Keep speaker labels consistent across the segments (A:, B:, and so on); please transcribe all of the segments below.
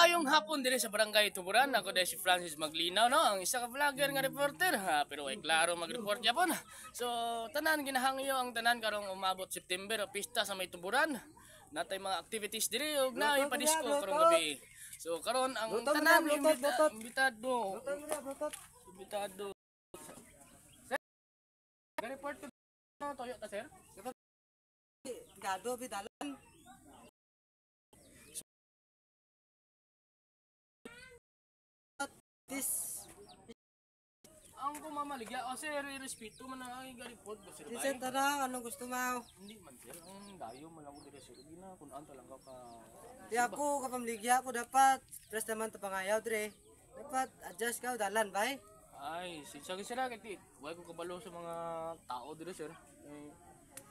A: Maayong hapon din sa Barangay Tuburan. Ako dahil si Francis Maglinaw, no? Ang isa ka vlogger nga reporter. Pero ay klaro mag-report yapon. So, tanan ginahangyo ang tanan karong umabot September, pista sa may Tuburan. Natay mga activities diri ug naay padisko karong gabi. So, karon ang tanan imbitado. Imbitado. Sir, report ko no toyo ta sir.
B: Gado bidalan.
A: Ang kumamaligya, sir, respeto man ang garipod ba sir
B: Sir, tara, ano gusto mo?
A: Hindi man sir, ang dayo man ako dire sir. Gina kun an talaga ka.
B: Di ako kapamligya ko dapat. Press naman to pangayaw dire. Dapat adjust ka dalan bay.
A: Ay, sinsya sir kay wala ko kabalo sa mga tao dire sir.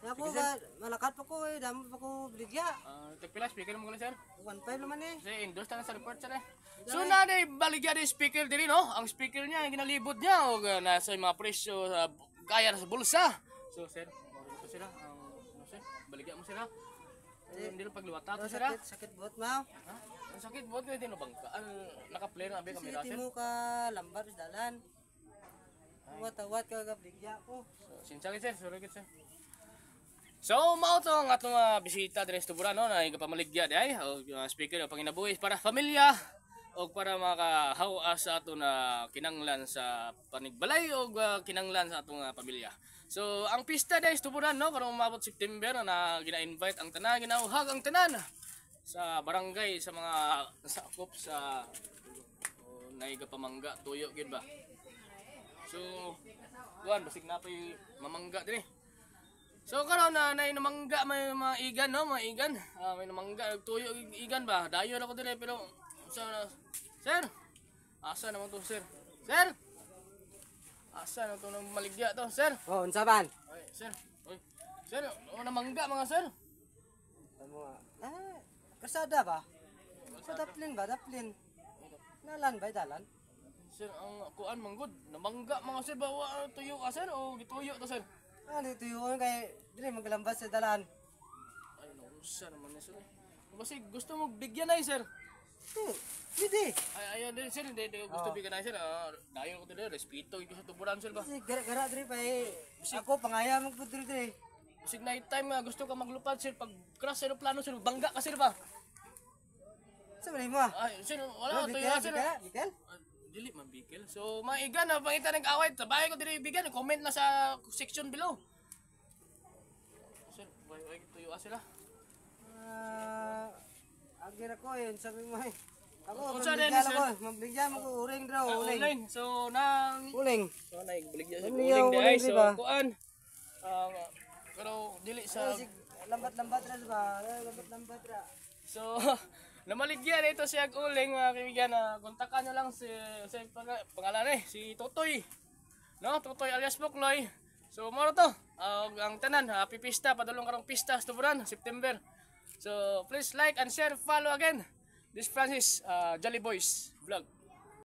B: Ako malakat pa ko damo pa ko bligya.
A: Tagpila speaker mo sir.
B: 1.5 naman eh.
A: Sir, endorse ta sa report sir. So na day baligya di speaker diri no. Ang speaker niya ginalibot niya og nasa mga presyo kaya sa bulsa. So sir, ito sila ang ano sir, baligya mo sila. Hindi ro pagliwata to sir.
B: Sakit buot mo.
A: Ha? Ang sakit buot ko din bang naka-play na abi kamera sir.
B: Hindi mo ka lambar sa dalan. Awat ka bligya ko.
A: So sinsya sir, sorry sir. So mao to ang atong bisita diri sa Tuburan no, na pamaligya di ay og speaker o panginabuhi para pamilya o para makahawa sa ato na kinanglan sa panigbalay o kinanglan sa atong pamilya. So ang pista dahil sa Tuburan no, karong umabot September na gina-invite ang tanan, ginauhag ang tanan sa barangay sa mga sakop sa naiga pamangga tuyo gid ba. So kuan basig napay mamangga diri. So karon na namangga may mga igan no, mga igan. May namangga tuyo igan ba. Dayo na ko dire pero sir. Asa naman to sir? Sir. Asa na to nang maligya to, sir?
B: Oh, unsa man?
A: Ay, sir. Oy. Sir, namangga mga sir.
B: Kasada ba? Sa daplin ba? Daplin. Nalan ba dalan?
A: Sir, ang kuan manggod, namangga mga sir ba tuyo ka sir o gituyo to sir?
B: Dito yun kay dire maglambas sa dalan.
A: Ay, nausa naman na sir. Kasi gusto mo bigyan na sir.
B: Pwede.
A: Ay, ayun din sir, hindi gusto bigyan na sir. Dayon ko dito, respeto ito sa Tuburan sir ba?
B: Kasi gara-gara dire pa ako pangaya mo pud dire.
A: Kasi night time gusto ka maglupad sir, pag crash aeroplano sir, bangga ka sir ba?
B: Sa man mo?
A: Ay, sir, wala tuyo sir.
B: Bikel?
A: Dili man bigel. So maigan na pangita ng away. Sabay ko diri ibigan, comment na sa section below. Sir, why tuyo sila?
B: Agira ko yun, sabi mo eh. Ako,
A: Unsa din sir?
B: mabigyan mo ko uring draw, uling.
A: Uling. So nang
B: Uling.
A: so naigbaligya sa
B: Uling
A: uling di ay so
B: ba?
A: kuan. Pero dili sa
B: Lambat-lambat ra ba? Lambat-lambat ra.
A: so namaligya dito siya uling mga kaibigan. Kontakan nyo lang si pangalan si Totoy. No, Totoy alias Bukloy. So mo to. Ang tanan, happy pista, padulong karong pista sa Tuburan, September. So please like and share, follow again. This Francis Jolly Boys vlog.